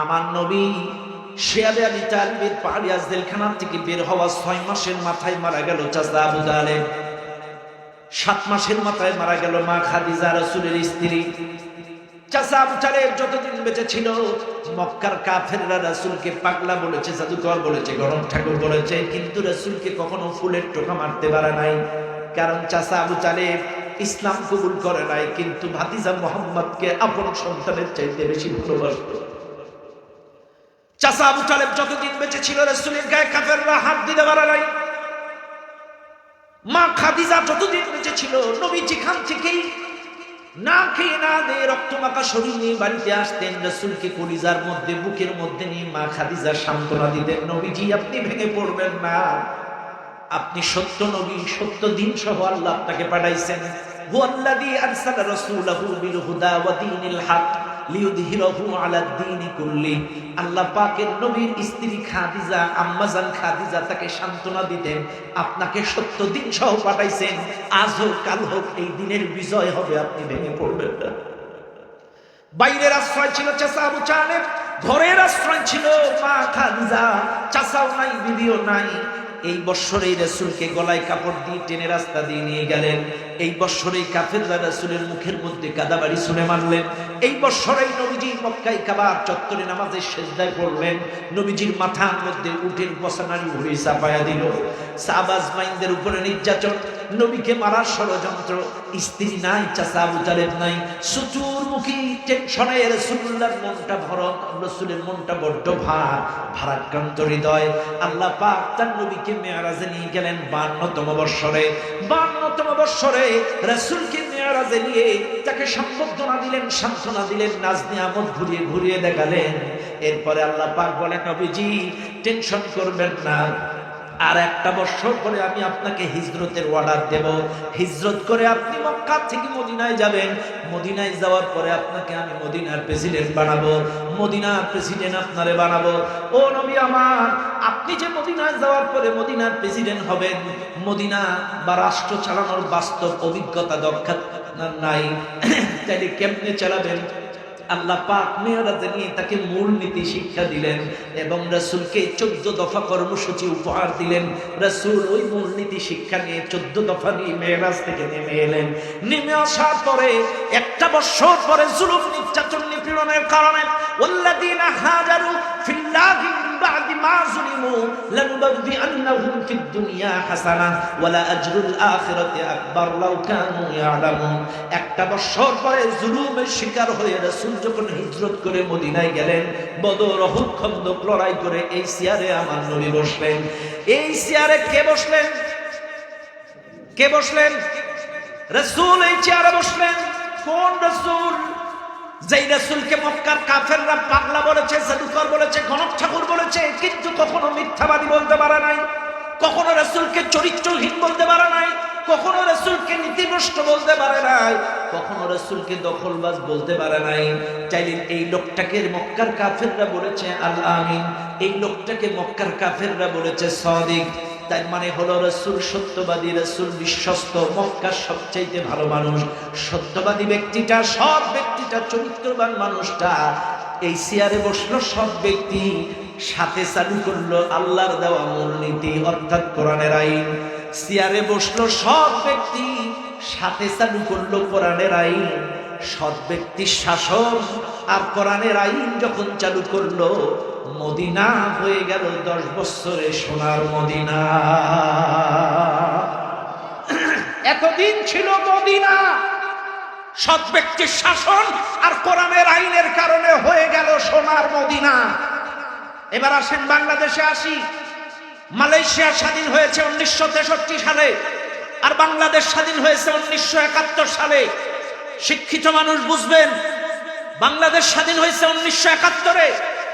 আমার নবী শিয়াবে আবি তালিবের পাহাড়ি জেলখানা থেকে বের হওয়া 6 মাসের মাথায় মারা গেল চাচা আবু তালেব। 7 মাসের মাথায় মারা গেল মা খাদিজা, রাসূলের স্ত্রী। চাচা আবু তালেব যতদিন বেঁচে ছিল, মক্কার কাফেররা রাসূলকে পাগলা বলেছে, জাদুকর বলেছে, গণক ঠাকুর বলেছে, কিন্তু রাসূলকে কখনো ফুলের টোকা মারতে পারে নাই। কারণ চাচা আবু তালেব ইসলাম কবুল করে নাই, কিন্তু ভাতিজা মুহাম্মদকে আপন সন্তানের চাইতে বেশি ভালোবাসত। চাচা আবু তালেব যতদিন বেঁচে ছিল, রাসূলের গায়ে কাফেররা হাত দিতে পারে নাই। মা খাদিজা যতদিন বেঁচে ছিল, নবী যেখান থেকেই না খেয়ে না দিয়ে রক্তমাখা শরীর নিয়ে বাড়িতে আসতেন, রাসূলকে কলিজার মধ্যে, বুকের মধ্যে নিয়ে মা খাদিজা সান্ত্বনা দিতেন, নবীজি আপনি ভেঙে পড়বেন না, আপনি সত্য নবী, সত্য দিন সহ আল্লাহ আপনাকে পাঠাইছেন। হুয়াল্লাযী আরসালা রাসূলাহু বিল হুদা ওয়া দীনিল হক লিইয়ুযহিরাহু আলা দ্বীনি কুল্লি। আল্লাহ পাকের নবীর স্ত্রী খাদিজা, আম্মাজান খাদিজা তাকে সান্ত্বনা দিতেন, আপনাকে সত্য দিন সহ পাঠাইছেন, আজ হোক কাল হোক এই দিনের বিজয় হবে, আপনি ভেঙে পড়বেন না। বাইরের আশ্রয় ছিল চাচা আবু তালেব, ঘরের আশ্রয় ছিল মা খাদিজা। চাচাও নাই, বিবিও নাই। এই বৎসরেই রাসূলকে গলায় কাপড় দিয়ে টেনে রাস্তা দিয়ে নিয়ে গেলেন। এই বৎসরেই কাফেররা রাসূলের মুখের মধ্যে কাদাবাড়ি ছুঁড়ে মারলেন। এই বৎসরেই নবীজি মক্কায় কাবার চত্বরে নামাজের সেজদায় পড়লেন। নবীজির মাথার মধ্যে উটের বসানারি ভুঁড়ি চাপায়া দিল। সাহাবাজ মাইনদের উপরে নির্যাতন, নবীকে মারার ষড়যন্ত্র। স্ত্রী নাই, চাচা আবু তালেব নাই, চতুর্মুখী টেনশনে রাসূলুল্লাহর মনটা ভরক, রাসূলের মনটা বড্ড ভারাক্রান্ত হৃদয়। আল্লাহ পাক তার নবীকে মেরাজে নিয়ে গেলেন 52তম বৎসরে। 52তম বৎসরে রাসূলকে মেরাজে নিয়ে তাকে সম্বর্ধনা দিলেন, সান্ত্বনা দিলেন, নাজ নিয়ামত ঘুরিয়ে ঘুরিয়ে দেখালেন। এরপরে আল্লাহ পাক বলেন, নবীজি টেনশন করবেন না, আর একটা বছর পরে আমি আপনাকে হিজরতের অর্ডার দেব। হিজরত করে আপনি মক্কা থেকে মদিনায় যাবেন। মদিনায় যাওয়ার পরে আপনাকে আমি মদিনার প্রেসিডেন্ট বানাবো, মদিনার প্রেসিডেন্ট আপনারে বানাবো। ও নবী আমার, আপনি যে মদিনায় যাওয়ার পরে মদিনার প্রেসিডেন্ট হবেন, মদিনা বা রাষ্ট্র চালানোর বাস্তব অভিজ্ঞতা দক্ষতা নাই, তাইলে কেমনে চালাবেন? আল্লাহ পাক মেরাজে নিয়ে তাকে মূলনীতি শিক্ষা দিলেন এবং রাসূলকে 14 দফা কর্মসূচি উপহার দিলেন। রাসূল ওই মূলনীতি শিক্ষা নিয়ে 14 দফা নিয়ে মেরাজ থেকে নেমে এলেন। নেমে আসার পরে একটা বছর পরে জুলুম, নির্যাতন, নিপীড়নের কারণে ওয়াল্লাযীনা হাজারু ফিল্লাহি মিন বা'দি মা যুলিমু লানুবাযিআন্নাহুম ফিদ দুনিয়া হাসানাহ ওয়া লা আজরুল আখিরাতি আকবার লাউ কানু ইয়ালামুন। একটা বছর পরে জুলুমের শিকার হয়ে রাসূল যখন হিজরত করে মদিনায় গেলেন, বদর, উহুদ, খন্দক লড়াই করে এই চেয়ারে আমার নবী বসলেন। এই চেয়ারে কে বসলেন? কে বসলেন? রাসূল এই চেয়ারে বসলেন। কোন রাসূল? যেই রাসূলকে মক্কার কাফেররা পাগলা বলেছে, জাদুকর বলেছে, গণক ঠাকুর বলেছে, কিন্তু কখনো মিথ্যাবাদী বলতে পারে নাই, কখনো রাসূলকে চরিত্রহীন বলতে পারে নাই, কখনো রাসূলকে নীতিভ্রষ্ট বলতে পারে নাই, কখনো রাসূলকে দখলবাজ বলতে পারে নাই। চাইলে এই লোকটাকে মক্কার কাফেররা বলেছে আল আমিন, এই লোকটাকে মক্কার কাফেররা বলেছে সাদিক। তার মানে হলো রাসূল সত্যবাদী, রাসূল বিশ্বস্ত, মক্কার সবচাইতে ভালো মানুষ, সত্যবাদী ব্যক্তিটা, সৎ ব্যক্তিটা, চরিত্রবান মানুষটা এই চেয়ারে বসলো। সৎ ব্যক্তি সাথে চালু করলো আল্লাহর দেওয়া মূলনীতি, অর্থাৎ কোরআনের আইন। চেয়ারে বসলো সৎ ব্যক্তি, সাথে চালু করলো কোরআনের আইন। সৎ ব্যক্তির শাসন আর কোরআনের আইন যখন চালু করলো, মদিনা হয়ে গেল 10 বছরে সোনার মদিনা। এতদিন ছিল মদিনা সৎ ব্যক্তির শাসন আর কোরআনের আইনের কারণে হয়ে গেল সোনার মদিনা। এবার আসেন বাংলাদেশে আসি। মালয়েশিয়া স্বাধীন হয়েছে 1963 সালে, আর বাংলাদেশ স্বাধীন হয়েছে 1971 সালে। শিক্ষিত মানুষ বুঝবেন, বাংলাদেশ স্বাধীন হয়েছে 1971-এ,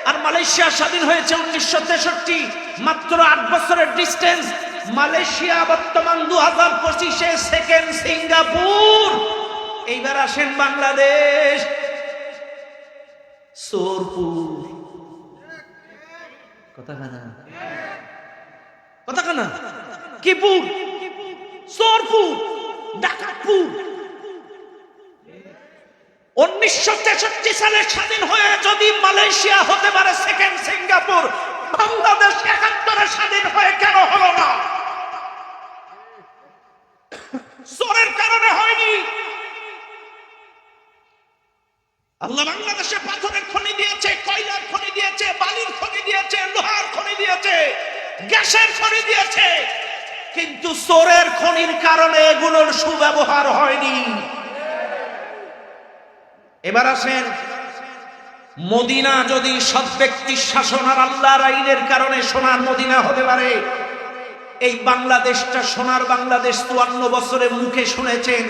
আর মালয়েশিয়া স্বাধীন হয়েছে 1963। মাত্র 8 বছরের ডিস্টেন্স। মালয়েশিয়া বর্তমান 2025-এ সেকেন্ড সিঙ্গাপুর। এইবার আসেন বাংলাদেশ, সোরপুর। কথা কানা কিপুর, সোরপুর, ডাকাতপুর। 1963 সালে স্বাধীন হয়ে যদি মালয়েশিয়া হতে পারে সেকেন্ড সিঙ্গাপুর, বাংলাদেশ 71 স্বাধীন হয়ে কেন হলো না? চোরের কারণে হয়নি। আল্লাহ বাংলাদেশে পাথরের খনি দিয়েছে, কয়লার খনি দিয়েছে, বালির খনি দিয়েছে, লোহার খনি দিয়েছে, গ্যাসের খনি দিয়েছে, কিন্তু চোরের খনির কারণে এগুলোর সুব্যবহার হয়নি। এবার আসেন, মদিনা যদি সৎ ব্যক্তির শাসন আর আল্লাহর আইনের কারণে সোনার মদিনা হতে পারে, এই বাংলাদেশটা সোনার বাংলাদেশ 54 বছরে মুখে শুনেছেন,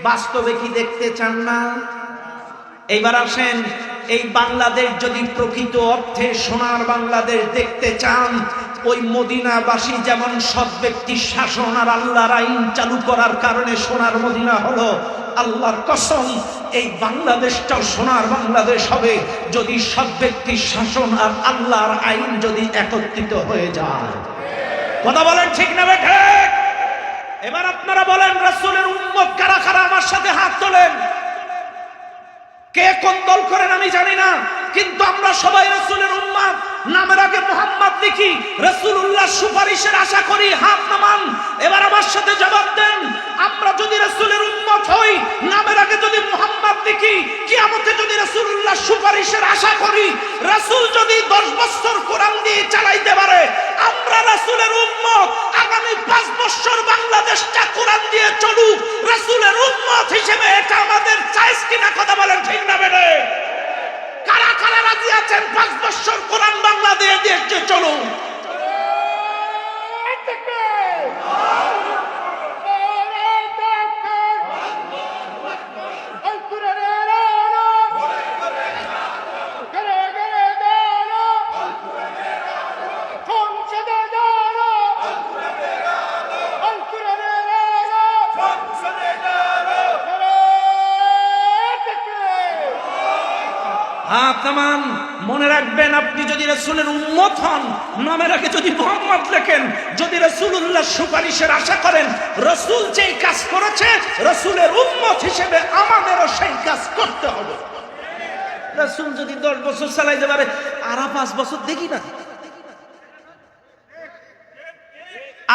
বাস্তবে কি দেখতে চান না? এইবার আসেন, এই বাংলাদেশ যদি প্রকৃত অর্থে সোনার বাংলাদেশ দেখতে চান, ওই মদিনাবাসী যেমন সৎ ব্যক্তির শাসন আর আল্লাহর আইন চালু করার কারণে সোনার মদিনা হলো, আল্লাহর কসম এই বাংলাদেশটাও সোনার বাংলাদেশ হবে যদি সৎ ব্যক্তির শাসন আর আল্লাহর আইন যদি একত্রিত হয়ে যায়। কথা বলেন ঠিক না বেঠে? এবার আপনারা বলেন, রাসূলের উম্মত কারা কারা? আমার সাথে হাত তোলেন। কে কোন দল করেন আমি জানি না, কিন্তু আমরা সবাই রাসূলের উম্মত। নামের আগে মুহাম্মদ লিখি, রাসূলুল্লাহ সুপারিশের আশা করি। হাত নামান। এবার আমার সাথে জবাব দেন, আমরা যদি রাসূলের উম্মত হই, নামের আগে যদি মুহাম্মদ লিখি, কিয়ামতে যদি রাসূলুল্লাহ সুপারিশের আশা করি, রাসূল যদি 10 বছর কোরআন দিয়ে চালাইতে পারে, আমরা রাসূলের উম্মত। আগামী 5 বছর বাংলাদেশটা কোরআন দিয়ে চলুক, রাসূলের উম্মত হিসেবে এটা আমাদের চাইস কিনা? কথা বলেন ঠিক না বেড়ে? কারা কারা রাজি আছেন 5 বছর কোরআন বাংলা দিয়ে দিয়ে চলুন? তামাম মনে রাখবেন, আপনি যদি রাসূলের উম্মত হন, নামের আগে যদি মুহাম্মদ লেখেন, যদি রাসূলুল্লাহ সুপারিশের আশা করেন, রাসূল যেই কাজ করেছে, রাসূলের উম্মত হিসেবে আমাদেরও সেই কাজ করতে হবে। রাসূল যদি 10 বছর চালাইতে পারে, আর 5 বছর দেখি না।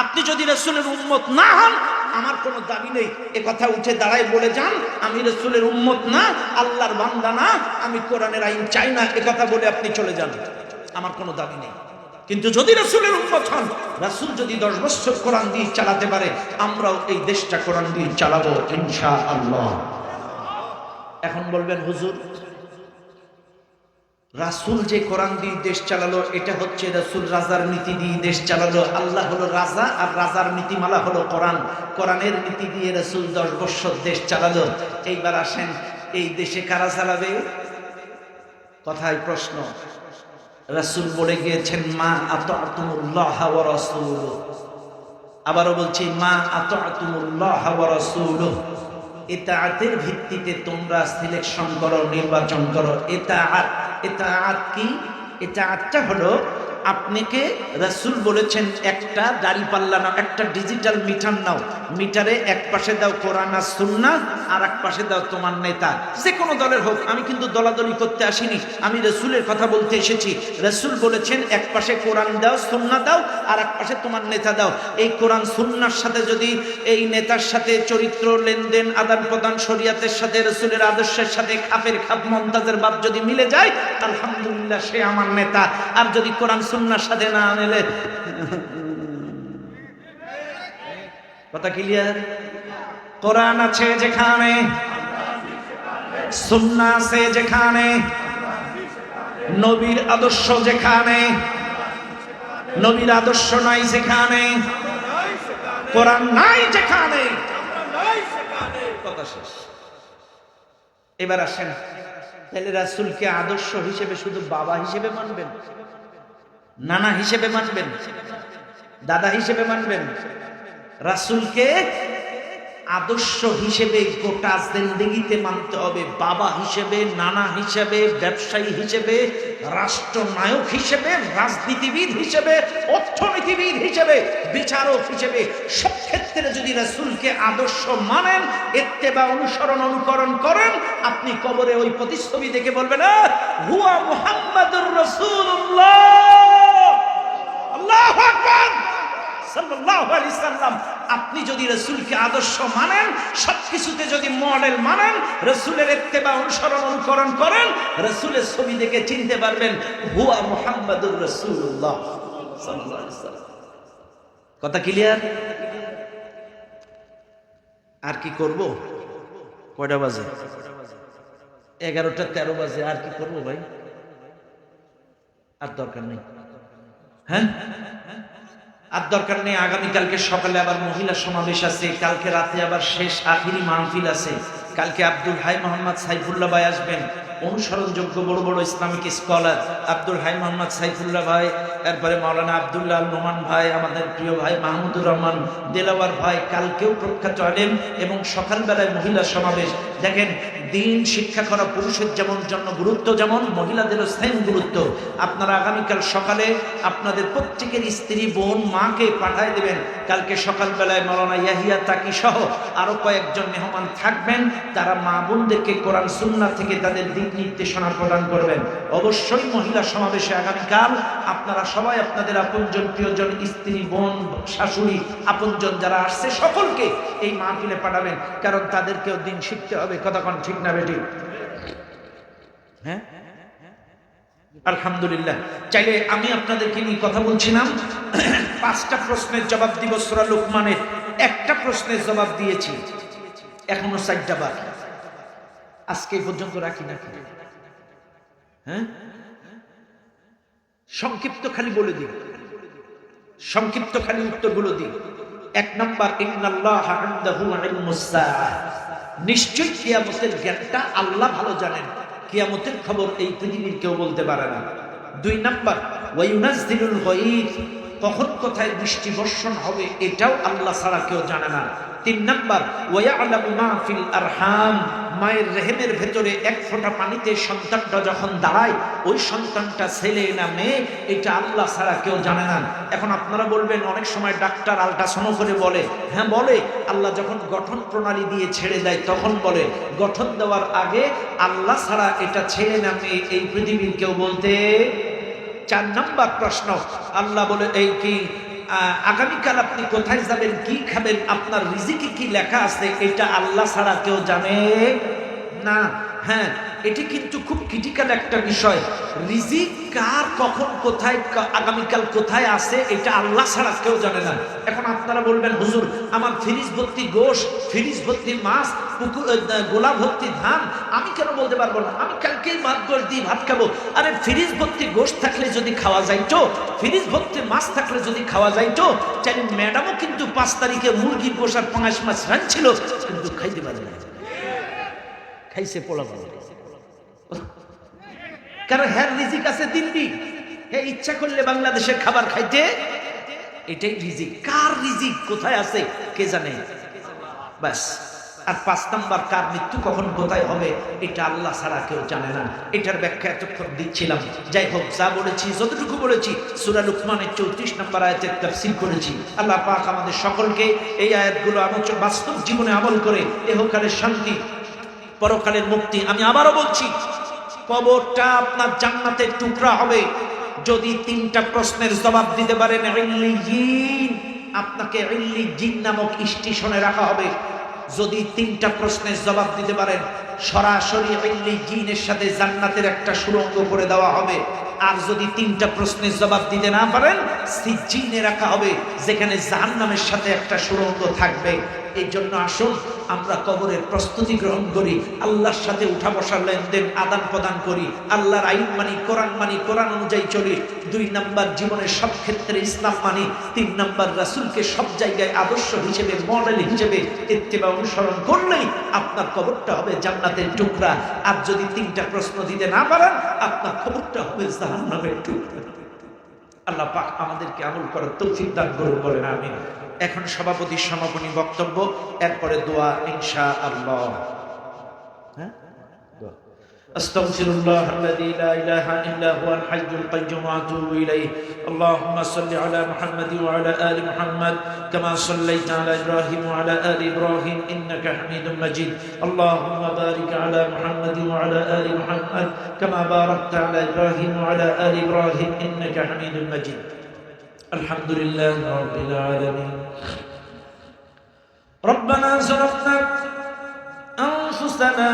আপনি যদি রাসূলের উম্মত না হন, আমার কোনো দাবি নেই, এ কথা উঠে দাঁড়ায় বলে যান আমি রাসূলের উম্মত না, আল্লাহর বান্দা না, আমি কোরআনের আইন চাই না, এ কথা বলে আপনি চলে যান, আমার কোনো দাবি নেই। কিন্তু যদি রাসূলের উম্মত হন, রাসূল যদি 10 বছর কোরআন দিয়ে চালাতে পারে, আমরাও এই দেশটা কোরআন দিয়ে চালাবো ইনশাআল্লাহ। এখন বলবেন, হুজুর রাসূল যে কোরআন দিয়ে দেশ চালালো, এটা হচ্ছে রাসূল রাজার নীতি দিয়ে দেশ চালালো। আল্লাহ হলো রাজা, আর রাজার নীতিমালা হলো কোরআন। কোরআনের নীতি দিয়ে রাসূল 10 বছর দেশ চালালো। এইবার আসেন, এই দেশে কারা চালাবে? কথায় প্রশ্ন। রাসূল বলে গিয়েছেন, মা আতাতুমুল্লাহ ওয়া রাসূলুহু। আবারও বলছি, মা আতাতুমুল্লাহ ওয়া রাসূলুহু। ইতাআতের ভিত্তিতে তোমরা সিলেকশন করো, নির্বাচন করো। ইতাআত, ইতাআত কি? ইতাআতটা হলো, আপনাকে রাসূল বলেছেন একটা দাঁড়িপাল্লা নাও, একটা ডিজিটাল মিটার নাও, মিটারে এক পাশে দাও কোরআন আর সুন্নাহ, আর এক পাশে দাও তোমার নেতা, যে কোনো দলের হোক। আমি কিন্তু দলাদলি করতে আসিনি, আমি রাসূলের কথা বলতে এসেছি। রাসূল বলেছেন এক পাশে কোরআন দাও, সুন্নাহ দাও, আর এক পাশে তোমার নেতা দাও। এই কোরআন সুন্নাহর সাথে যদি এই নেতার সাথে চরিত্র, লেনদেন, আদান প্রদান, শরীয়তের সাথে, রাসূলের আদর্শের সাথে খাপের খাপ, মমতাজের বাপ যদি মিলে যায়, আলহামদুলিল্লাহ, সে আমার নেতা। আর যদি কোরআন সুন্নাহর সাথে না মিলে, কথা ক্লিয়ার? কোরআন আছে যেখানে, সুন্নাহ আছে যেখানে, নবীর আদর্শ যেখানে, নবীর আদর্শ নাই যেখানে, কোরআন নাই যেখানে, কথা শেষ। এবার আসেন, তাহলে রাসূলকে আদর্শ হিসেবে শুধু বাবা হিসেবে মানবেন, নানা হিসেবে মানবেন, দাদা হিসেবে মানবেন? রাসূলকে আদর্শ হিসেবে গোটা জিন্দেগিতে মানতে হবে, বাবা হিসেবে, নানা হিসেবে, ব্যবসায়ী হিসেবে, রাষ্ট্রনায়ক হিসেবে, রাজনীতিবিদ হিসেবে, অর্থনীতিবিদ হিসেবে, বিচারক হিসেবে, সব ক্ষেত্রে যদি রাসূলকে আদর্শ মানেন, ইত্তেবা অনুকরণ করেন, আপনি কবরে ওই প্রতিচ্ছবি দেখে বলবেন হুয়া মুহাম্মাদুর রাসূলুল্লাহ, আল্লাহু আকবার সাল্লাল্লাহু আলাইহি সাল্লাম। আপনি যদি রাসূলকে আদর্শ মানেন, সবকিছুতে যদি মডেল মানেন, রাসূলের ইত্তেবা অনুকরণ করেন, রাসূলের ছবি দেখে চিনতে পারবেন হুয়া মুহাম্মাদুর রাসূলুল্লাহ সাল্লাল্লাহু আলাইহি সাল্লাম। কথা ক্লিয়ার? আর কি করব? কয়টা বাজে? 11:13 বাজে। আর কি করব ভাই? আর দরকার নেই। হ্যাঁ, আর দরকার নেই। আগামীকালকে সকালে আবার মহিলা সমাবেশ আছে, কালকে রাতে আবার শেষ আখিরি মাহফিল আছে। কালকে আব্দুল হাই মোহাম্মদ সাইফুল্লাহ ভাই আসবেন, অনুসরণযোগ্য বড় বড় ইসলামিক স্কলার আব্দুল হাই মোহাম্মদ সাইফুল্লাহ ভাই, তারপরে মাওলানা আব্দুল্লাহ আল নোমান ভাই, আমাদের প্রিয় ভাই মাহমুদুর রহমান দেলাওয়ার ভাই, কালকেও প্রখ্যাত আলেম, এবং সকালবেলায় মহিলা সমাবেশ। দেখেন, দিন শিক্ষা করা পুরুষের যেমন জন্য গুরুত্ব, যেমন মহিলাদেরও সেম গুরুত্ব। আপনারা আগামীকাল সকালে আপনাদের প্রত্যেকের স্ত্রী, বোন, মাকে পাঠায় দেবেন। কালকে সকালবেলায় মাওলানা ইয়াহিয়া তাকি সহ আরো কয়েকজন মেহমান থাকবেন, তারা মা বোনদেরকে কোরআন সুন্নাহ থেকে তাদের দিক নির্দেশনা প্রদান করবেন। অবশ্যই মহিলা সমাবেশে আগামীকাল আপনারা সবাই আপনাদের আপনজন, প্রিয়জন, স্ত্রী, বোন, শাশুড়ি, আপনজন যারা আসছে সকলকে এই মাহফিলে পাঠাবেন, কারণ তাদেরকেও দিন শিখতে হবে। কথা কোন ঠিক না বেটি? হ্যাঁ, আলহামদুলিল্লাহ। চাইলে আমি আপনাদেরকে নিয়ে কথা বলছিলাম, 5টা প্রশ্নের জবাব দিব সূরা লুকমানের। একটা প্রশ্নের জবাব দিয়েছি, এখনো 4টা বাকি। আজকে পর্যন্ত রাখি নাকি? হ্যাঁ, সংক্ষিপ্ত খালি বলে দিই, সংক্ষিপ্ত খালি উত্তরগুলো দিই। 1 নাম্বার, ইন্নাল্লাহা ইনদাহু ইলমুস সাআহ, নিশ্চয় কিয়ামতের জ্ঞানটা আল্লাহ ভালো জানেন। কিয়ামতের খবর এই পৃথিবীর কেউ বলতে পারে না। 2 নাম্বার, ওয়া ইউনাজ্জিলুল গায়ব, কখন কোথায় বৃষ্টি বর্ষণ হবে এটাও আল্লাহ ছাড়া কেউ জানে না। 3 নাম্বার, ওয়া ইয়ালামু মা ফিল আরহাম, মায়ের রেহেমের ভেতরে এক ফোঁটা পানিতে সন্তানটা যখন দাঁড়ায়, ওই সন্তানটা ছেলে না মেয়ে এটা আল্লাহ ছাড়া কেউ জানে না। এখন আপনারা বলবেন, অনেক সময় ডাক্তার আল্ট্রাসাউন্ড করে বলে। হ্যাঁ বলে, আল্লাহ যখন গঠন প্রণালী দিয়ে ছেড়ে দেয় তখন বলে। গঠন দেওয়ার আগে আল্লাহ ছাড়া এটা ছেলে না মেয়ে এই পৃথিবীর কেউ বলতে। 4 নাম্বার প্রশ্ন, আল্লাহ বলে এই কি আগামীকাল আপনি কোথায় যাবেন, কি খাবেন, আপনার রিজিকে কি লেখা আছে এটা আল্লাহ ছাড়া কেউ জানে না। হ্যাঁ, এটি কিন্তু খুব ক্রিটিক্যাল একটা বিষয়। রিজিক কার, কখন, কোথায়, আগামীকাল কোথায় আছে এটা আল্লাহ ছাড়া কেউ জানে না। এখন আপনারা বলবেন, হুজুর আমার ফ্রিজ ভর্তি গোশ, ফ্রিজ ভর্তি মাছ, পুকুর গোলা ভর্তি ধান, আমি কেন বলতে পারবো না? আমি কালকেই ভাত গোশ দিয়ে ভাত খাবো। আরে ফ্রিজ ভর্তি গোশ থাকলে যদি খাওয়া যাইতো, ফ্রিজ ভর্তি মাছ থাকলে যদি খাওয়া যাইতো, চাই ম্যাডামও কিন্তু 5 তারিখে মুরগির গোশ আর পাঙাশ মাছ রাঁধছিল, কিন্তু খাইতে পারে না, খাইছে পোলা বলে। কারণ হ্যাঁ রিজিক আছে দিল্লি, হ্যাঁ ইচ্ছা করলে বাংলাদেশের খাবার খাইতে, এটাই রিজিক। কার রিজিক কোথায় আছে কে জানে, বাস। আর 5 নাম্বার, কার মৃত্যু কখন কোথায় হবে এটা আল্লাহ ছাড়া কেউ জানে না। এটার ব্যাখ্যা এতক্ষণ দিচ্ছিলাম। যাই হোক, যা বলেছি যতটুকু বলেছি সূরা লুকমানের 34 নম্বর আয়াতের তাফসীর করেছি। আল্লাহ পাক আমাদের সকলকে এই আয়াতগুলো বাস্তব জীবনে আমল করে ইহকালের শান্তি, পরকালের মুক্তি। আমি আবারও বলছি, কবরটা আপনার জান্নাতের টুকরা হবে যদি 3টা প্রশ্নের জবাব দিতে পারেন। ইল্লিয়িন, আপনাকে ইল্লিয়িন নামক স্টেশনে রাখা হবে যদি 3টা প্রশ্নের জবাব দিতে পারেন। সরাসরি ইল্লিয়িনের সাথে জান্নাতের একটা সুড়ঙ্গ করে দেওয়া হবে। আর যদি 3টা প্রশ্নের জবাব দিতে না পারেন, সিজ্জিনে রাখা হবে, যেখানে জাহান্নামের সাথে একটা সুড়ঙ্গ থাকবে। এই জন্য আসুন আমরা কবরের প্রস্তুতি গ্রহণ করি, আল্লাহর সাথে উঠা বসার লেনদেন আদান প্রদান করি, আল্লাহর আইন মানি, কোরআন মানি, কোরআন অনুযায়ী চলি। 2 নাম্বার, জীবনের সব ক্ষেত্রে ইসলাম মানি। 3 নাম্বার, রাসূলকে সব জায়গায় আদর্শ হিসেবে, মডেল হিসেবে ইত্তেবা অনুসরণ করলেই আপনার কবরটা হবে জান্নাতের টুকরা। আর যদি 3টা প্রশ্ন দিতে না পারেন, আপনার কবরটা হবে জাহান্নামের টুকরা। আল্লাহ পাক আমাদেরকে আমল করার তৌফিক দান করুন, বলেন আমিন। এখন সভাপতির সমাপনী বক্তব্য, এরপরে দোয়া ইনশাআল্লাহ। হ্যাঁ, أستغفر الله الذي لا إله إلا هو الحي القيوم وأتوب إليه. اللهم صل على محمد وعلى آل محمد كما صليت على إبراهيم وعلى آل إبراهيم إنك حميد مجيد. اللهم بارك على محمد وعلى آل محمد كما باركت على إبراهيم وعلى آل إبراهيم إنك حميد مجيد. الحمد لله رب العالمين. ربنا ظلمنا أنفسنا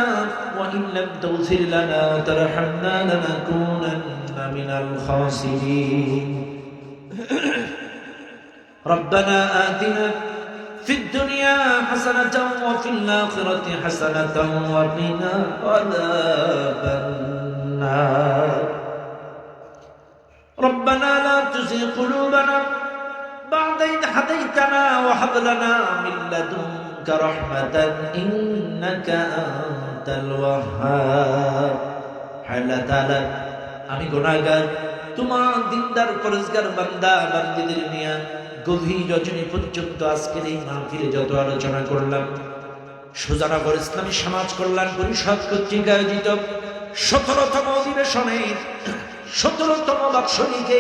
وإن لم تغفر لنا وترحمنا لنكونن من الخاسرين. ربنا آتنا في الدنيا حسنة وفي الآخرة حسنة وقنا عذاب النار. ربنا لا تزغ قلوبنا بعد إذ هديتنا وهب لنا من لدنك رحمة إنك أنت الوهاب. আল্লাহ তাআলা, আমি গুনাহগার, তোমার দিনদার পরেজগার বান্দা বান্দীদের নিয়ে গভীর রজনী পর্যন্ত আজকের এই মাহফিলে যত আলোচনা করলাম, সুজানগর ইসলামী সমাজ কল্যাণ পরিষদ কর্তৃক আয়োজিত 17তম অধিবেশনে 17তম বাৎসরিকে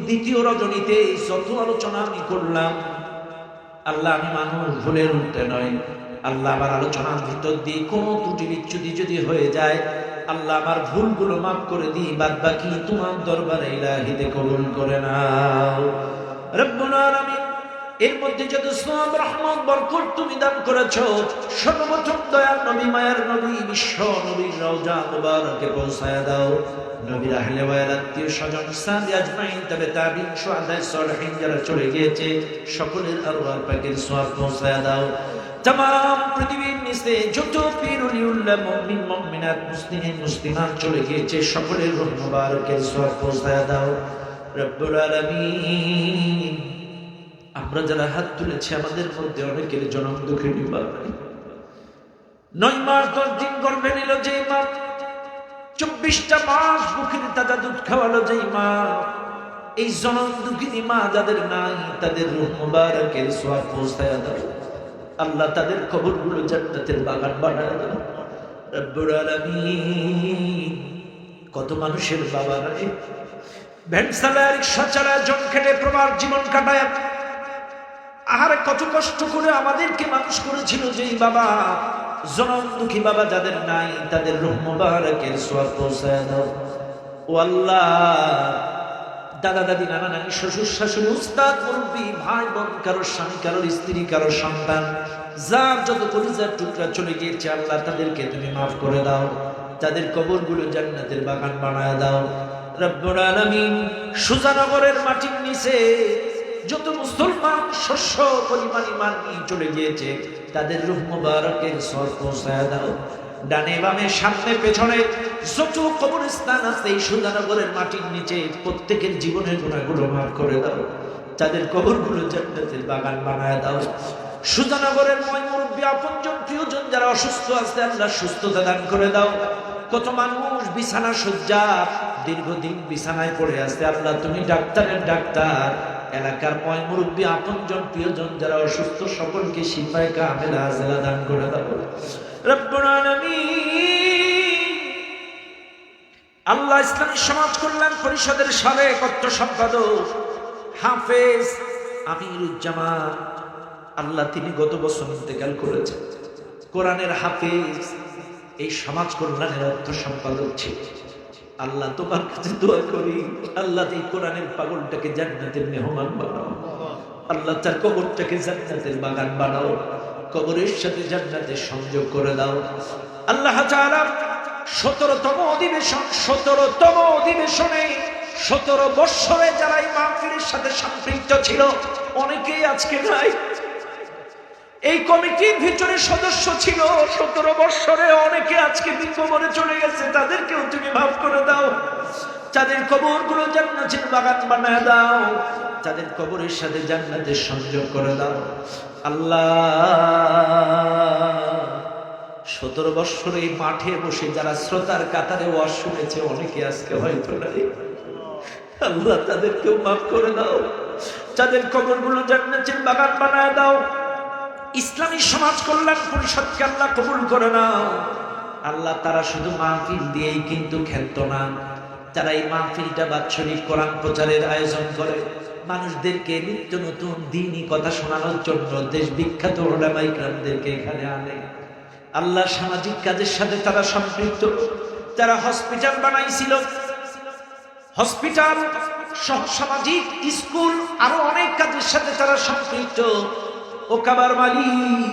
দ্বিতীয় রজনীতে যত আলোচনা আমি করলাম, আল্লাহ, আমি মানুষ ভুলের উঠতে নয়, আল্লাহ আমার আলোচনার ভিতর দিয়ে কোনো ত্রুটি বিচ্যুতি যদি হয়ে যায়, আল্লাহ আমার ভুলগুলো মাফ করে দিই, বাদ বাকি তোমার দরবারে ইলাহিতে কবুল করে নাও রব্বুল আলামিন। এর মধ্যে যত সওয়াব রহমত বরকত তুমি দান করেছো, সর্বপ্রথম দয়ার নবী মায়ার নবী বিশ্ব নবীর রওজা মুবারকে পৌঁছায়া দাও। নবীর আহলে ওয়াল আত্মীয় স্বজন সাহাবী আজমাইন তবে তাবিঈন শুহাদা সালিহিন যারা চলে গিয়েছে সকলের আরওয়াহ পাকের সওয়াব পৌঁছায়া দাও। तमाम পৃথিবীর নিচে যত পীর ওলিউল্লাহ মুমিন মুমিনাত মুসলিমিন মুসলিমাত চলে গিয়েছে সকলের রূহ মুবারকের সওয়াব পৌঁছায়া দাও রব্বুল আলামিন। আমরা যারা হাত তুলেছি আমাদের মধ্যে অনেকের জনম দুঃখিনী মা, 9 মাস 10 দিন গর্ভে নিল যেই মা, 24টা মাস বুকের তাজা দুধ খাওয়ালো যেই মা, এই জনম দুঃখিনী মা যাদের নাই তাদের রূহ মুবারকের সওয়াব পৌঁছায়া দাও আল্লাহ, তাদের কবরগুলো জান্নাতের বাগান বানায় দাও রব্বুল আলামিন। কত মানুষের বাবা নাই, ভ্যান চালায় রিকশা চালায় জন খেটে প্রবার জীবন কাটায়, আহারে কত কষ্ট করে আমাদেরকে মানুষ করেছিল যেই বাবা, জনম দুঃখী বাবা যাদের নাই তাদের রূহ মুবারকের সওয়াব পৌঁছায় দাও ও আল্লাহ। দাদা দাদি নানা নানি শ্বশুর শাশুড়ি উস্তাদ মুরব্বী ভাই বোন, কারোর স্বামী কারোর স্ত্রী কারোর সন্তান, যার যত কলিজার টুকরা চলে গিয়েছে আল্লাহ তাদেরকে তুমি মাফ করে দাও, তাদের কবরগুলো জান্নাতের বাগান বানায় দাও রব্বুল আলামিন। সুজানগরের মাটির নিচে যত মুসলমান শস্য পরিমাণ ঈমান নিয়ে চলে গিয়েছে তাদের রূহ মুবারকের সওয়াব পৌঁছায় দাও। ডানে বামে সামনে পেছনে যত কবরস্থান আছে এই সুজানগরের মাটির নিচে প্রত্যেকের জীবনের গুনাহগুলো মাফ করে দাও, তাদের কবরগুলো জান্নাতের বাগান বানায় দাও। সুজানগরের ময় মুরব্বী আপনজন প্রিয়জন যারা অসুস্থ আছে আল্লাহ সুস্থতা দান করে দাও। কত মানুষ বিছানা শয্যা দীর্ঘদিন বিছানায় পড়ে আছে আল্লাহ, তুমি ডাক্তারের ডাক্তার, এলাকার ময় মুরব্বী আপনজন প্রিয়জন যারা অসুস্থ সকলকে শিফায়ে কামেলা আজলা দান করে দাও রব্বুল আলামিন। আল্লাহ ইসলামী সমাজ কল্যাণ পরিষদের সাবেক অর্থ সম্পাদক হাফেজ আমিরুজ্জামান, আল্লাহ তিনি গত বছর ইন্তেকাল করেছেন, কোরআনের হাফেজ, এই সমাজ কল্যাণের অর্থ সম্পাদক ছিল। আল্লাহ তোমার কাছে দোয়া করি আল্লাহ এই কোরআনের পাগলটাকে জান্নাতের মেহমান বানাও আল্লাহ, তার কবরটাকে জান্নাতের বাগান বানাও, কবরের সাথে জান্নাতের সংযোগ করে দাও আল্লাহ তাআলা। 17তম অধিবেশনে 17 বছরে যারা এই মাহফিলের সাথে সম্পৃক্ত ছিল অনেকেই আজকে নাই। এই কমিটির ভিতরে সদস্য ছিল 17 বছরে, অনেকে আজকে বিকবরে চলে গেছে, তাদেরকেও তুমি মাফ করে দাও, তাদের কবরগুলো জান্নাতের বাগান বানায় দাও, তাদের কবরের সাথে জান্নাতের সংযোগ করে দাও আল্লাহ। 17 বছর এই মাঠে বসে যারা শ্রোতার কাতারে ওয়াজ শুনেছে অনেকে আজকে হয়তো নাই আল্লাহ, তাদেরকেও মাফ করে দাও। যাদের কবরগুলো জান্নাতের বাগান বানায় দাও। ইসলামী সমাজ কল্যাণ পরিষদকে আল্লাহ কবুল করে নাও। আল্লাহ তারা শুধু মাহফিল দিয়েই কিন্তু খেলতো না, তারা এই মাহফিলটা বাৎসরিক কোরআন প্রচারের আয়োজন করে, মানুষদেরকে নিত্য নতুন দ্বীনি কথা শোনানোর জন্য দেশ বিখ্যাত উলামা ইকরামদেরকে এখানে আনে। আল্লাহ সামাজিক কাজের সাথে তারা সম্পৃক্ত। তারা হসপিটাল বানাইছিল, হসপিটাল সহ সামাজিক স্কুল আরো অনেক কাজের সাথে তারা সম্পৃক্ত। ও কাবার মালিক,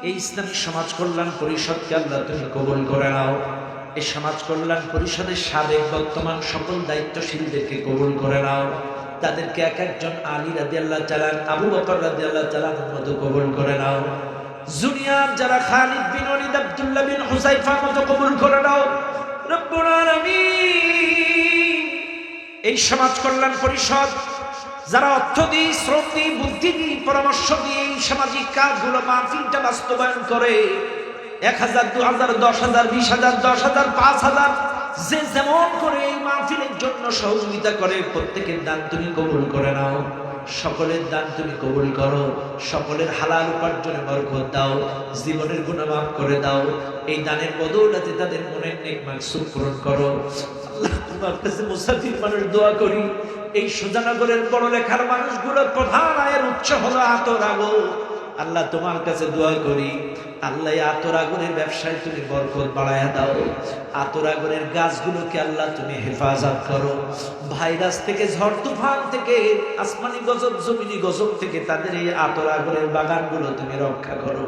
এই ইসলামী সমাজ কল্যাণ পরিষদকে আল্লাহ তুমি কবুল করে নাও। এই সমাজ কল্যাণ পরিষদের সাবেক বর্তমান সকল দায়িত্বশীলদেরকে কবুল করে নাও। তাদেরকে এক একজন আলী রাদিয়াল্লাহু তাআলা, আবু বকর রাদিয়াল্লাহু তাআলার মতো কবুল করে নাও। জুনিয়র যারা খালিদ বিন ওয়ালিদ, আব্দুল্লাহ বিন হুযায়ফার মতো কবুল করে নাও রব্বুল আলামিন। এই সমাজ কল্যাণ পরিষদ যারা অর্থ দিয়ে, শ্রম দিয়ে, বুদ্ধি দিয়ে, পরামর্শ দিয়ে এই সামাজিক কাজগুলো মাহফিলটা বাস্তবায়ন করে, 1000, 2000, 10,000, 20,000, 10,000, 5,000 যে যেমন করে এই মাহফিলের জন্য সহযোগিতা করে, প্রত্যেকের দান তুমি কবুল করে নাও। সকলের দান তুমি কবুল করো, সকলের হালাল উপার্জনে বরকত দাও, জীবনের গুনাহ মাফ করে দাও। এই দানের বদৌলতে তাদের মনের নেক মাকসুদ পূরণ করো। আল্লাহ তোমার কাছে মুসাফির মানুষ দোয়া করি, এই সুজানগরের পড়ালেখার মানুষগুলোর প্রধান আয়ের উৎস হলো আতর আগুন। আল্লাহ তোমার কাছে দোয়া করি, আল্লাহ আতর আগুনের ব্যবসায় তুমি বরকত বাড়ায়া দাও। আতর আগুনের গাছগুলোকে আল্লাহ তুমি হেফাজত করো, ভাইরাস থেকে, ঝড় তুফান থেকে, আসমানি গজব, জমিনি গজব থেকে তাদের এই আতর আগুনের বাগানগুলো তুমি রক্ষা করো।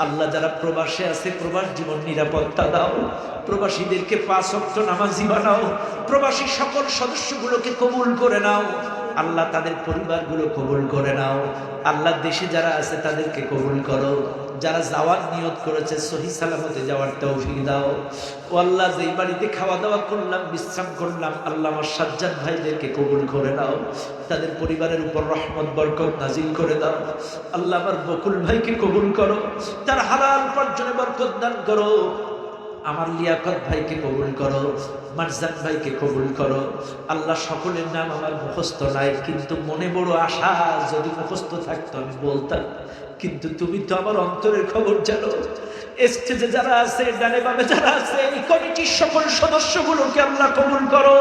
আল্লাহ যারা প্রবাসে আছে, প্রবাস জীবন নিরাপত্তা দাও। প্রবাসীদেরকে 5 ওয়াক্ত নামাজি বানাও। প্রবাসী সকল সদস্যগুলোকে কবুল করে নাও। আল্লাহ তাদের পরিবারগুলো কবুল করে নাও। আল্লাহ দেশে যারা আছে তাদেরকে কবুল করো। যারা যাওয়ার নিয়ত করেছে সহি সালামতে যাওয়ার তৌফিক দাও। ও আল্লাহ, যেই বাড়িতে খাওয়া দাওয়া করলাম, বিশ্রাম করলাম, আল্লাহ আমার সাজ্জাদ ভাইদেরকে কবুল করে নাও। তাদের পরিবারের উপর রহমত বরকত নাজিল করে দাও। আল্লাহ আমার বকুল ভাইকে কবুল করো, তার হালাল উপার্জনে বরকত দান করো। আমার লিয়াকত ভাইকে কবুল করো, মারজান ভাইকে কবুল করো। আল্লাহ সকলের নাম আমার মুখস্থ নাই, কিন্তু মনে বড় আশা, যদি মুখস্থ থাকতো আমি বলতাম, কিন্তু তুমি তো আমার অন্তরের খবর জানো। স্টেজে যারা আছে, ডানে বামে যারা আছে, এই কমিটির সকল সদস্যগুলোকে আল্লাহ কবুল করো,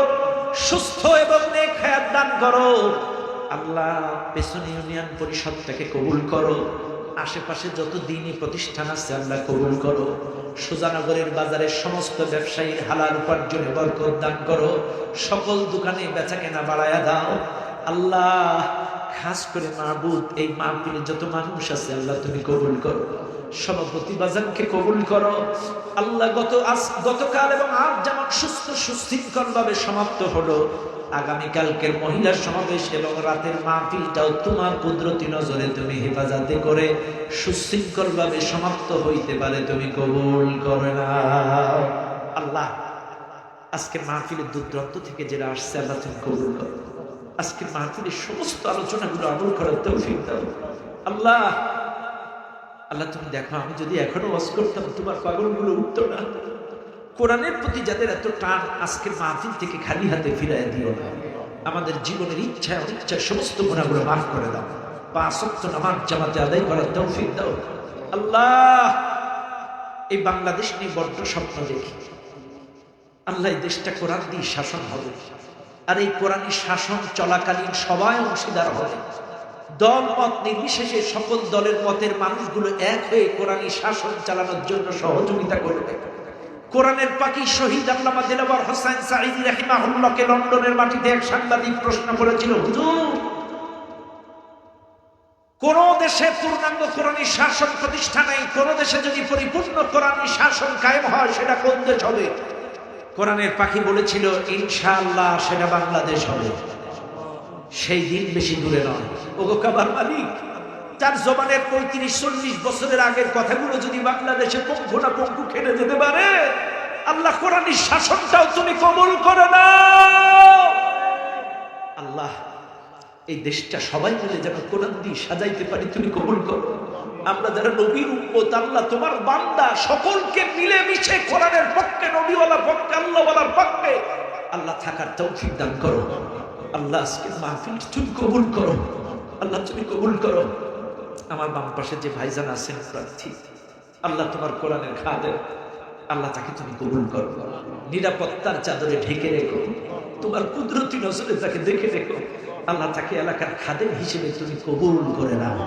সুস্থ এবং নেক হায়াত দান করো। আল্লাহ পেছনে ইউনিয়ন পরিষদটাকে কবুল করো। আশেপাশে যত দ্বীনি প্রতিষ্ঠান আছে আল্লাহ কবুল করো। সুজানগরের বাজারের সমস্ত ব্যবসায়ীর হালাল উপার্জনে বরকত দান করো। সকল দোকানে বেচাকেনা বাড়ায়া দাও। আল্লাহ খাস করে মাহবুব, এই মাহফিলে যত মানুষ আছে আল্লাহ তুমি কবুল করো। সভাপতি বাজানকে কবুল করো। আল্লাহ গতকাল এবং আজ যেমন সুস্থ সুশৃঙ্খল ভাবে সমাপ্ত হলো, আগামীকালকের মহিলা সমাবেশ এবং রাতের মাহফিলটাও তোমার কুদরতি নজরে তুমি হেফাজতে করে সুশৃঙ্খল ভাবে সমাপ্ত হইতে পারে তুমি কবুল করে নাও। আল্লাহ আজকের মাহফিলের দূর দূরান্ত থেকে যারা আসছে আল্লাহ তুমি কবুল করো। আজকের মাহফিলের সমস্ত আলোচনাগুলো আমল করার তৌফিক দাও। আল্লাহ আল্লাহ তুমি দেখো, আমি যদি এখনো ওয়াজ করতাম তোমার পাগলগুলো উঠতো না। কোরআনের প্রতি যাদের এত টান, আজকের মাহফিল থেকে খালি হাতে ফিরাইয়া দিও না। আমাদের জীবনের ইচ্ছায় অনিচ্ছায় সমস্ত গুনাহগুলো মাফ করে দাও। 5 ওয়াক্ত নামাজ জামাতে আদায় করার তৌফিক দাও। আল্লাহ এই বাংলাদেশ নিয়ে বড্ড স্বপ্ন দেখি। আল্লাহ এই দেশটা কোরআন দিয়ে শাসন হবে, আর এই কোরআনী শাসন চলাকালীন সবাই অংশীদার হবে। দল মত নির্বিশেষে সকল দলের মতের মানুষগুলো এক হয়ে কোরআনী শাসন চালানোর জন্য সহযোগিতা করবে। কোরআনের পাখি শহীদ আল্লামা দিলওয়ার হোসেন সাঈদী রাহিমাহুল্লাহকে লন্ডনের মাটিতে এক সাংবাদিক প্রশ্ন করেছিল, হুজুর, কোন দেশে পূর্ণাঙ্গ কোরআনী শাসন প্রতিষ্ঠা নেই, কোন দেশে যদি পরিপূর্ণ কোরআনী শাসন কায়েম হয় সেটা কোন দেশ হবে? কোরআনের পাখি বলেছিল, ইনশাআল্লাহ সেটা বাংলাদেশ হবে। সেই দিন বেশি দূরে নয়। ওগো কাবার মালিক, তার জবানের 35-40 বছরের আগের কথাগুলো যদি বাংলাদেশে পঙ্গু না পঙ্গু খেলে যেতে পারে, আল্লাহ কোরআনী শাসনটাও তুমি কবুল করে নাও। আল্লাহ এই দেশটা সবাই মিলে যেন কোরআন দিয়ে সাজাইতে পারি তুমি কবুল করো। আমরা যারা নবীর উম্মত, আল্লাহ তোমার বান্দা, সকলকে মিলে মিশে কোরআনের পক্ষে, নবীওয়ালার পক্ষে, আল্লাহওয়ালার পক্ষে আল্লাহ থাকার তৌফিক দান করো। আল্লাহ আজকে মাহফিল তুমি কবুল করো। আল্লাহ তুমি কবুল করো। আমার বাম পাশে যে ভাইজান আছেন প্রার্থী, আল্লাহ তোমার কোরআনের খাদেম, আল্লাহ তাকে তুমি কবুল করো, নিরাপত্তার চাদরে ঢেকে রেখো, তোমার কুদরতি নজরে তাকে দেখে রেখো। আল্লাহ তাকে এলাকার খাদেম হিসেবে তুমি কবুল করে নাও।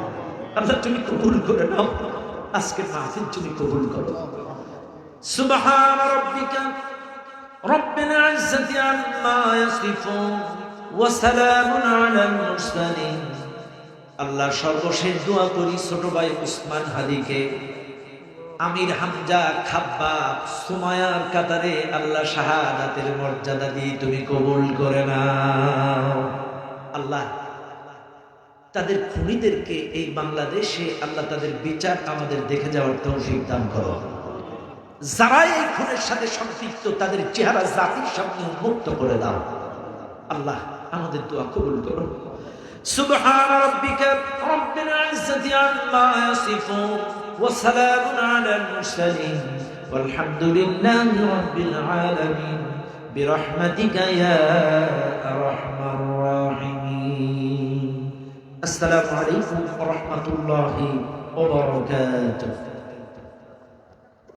আল্লাহ তুমি কবুল করে নাও, আজকের মাহফিল তুমি কবুল করো। সুবহান রাব্বিকা রব্বিল ইজ্জাতি আম্মা ইয়াসিফুন ওয়া সালামুন আলাল মুরসালিন। আল্লাহ সর্বশেষ দোয়া করি ছোট ভাই উসমান হাদিকে আমির হামজা খাব্বাব সুমায়ার কাতারে আল্লাহ শাহাদাতের মর্যাদা দিয়ে তুমি কবুল করে নাও। আল্লাহ তাদের খুনিদেরকে এই বাংলাদেশে আল্লাহ তাদের বিচার আমাদের দেখে যাওয়ার তৌফিক দান করো। যারা এই খুনের সাথে সম্পৃক্ত তাদের চেহারা জাতির সামনে উন্মুক্ত করে দাও। আল্লাহ আমাদের দোয়া কবুল করো। সুবহান রাব্বিকা রব্বিল ইজ্জাতি আম্মা ইয়াসিফুন ওয়া সালামুন আলাল মুরসালিন ওয়ালহামদুলিল্লাহি রাব্বিল আলামিন বিরহমাতিকা ইয়া আরহামার রাহিমিন। আসসালামু আলাইকুম ওয়া রাহমাতুল্লাহি ওয়া বারাকাতুহু।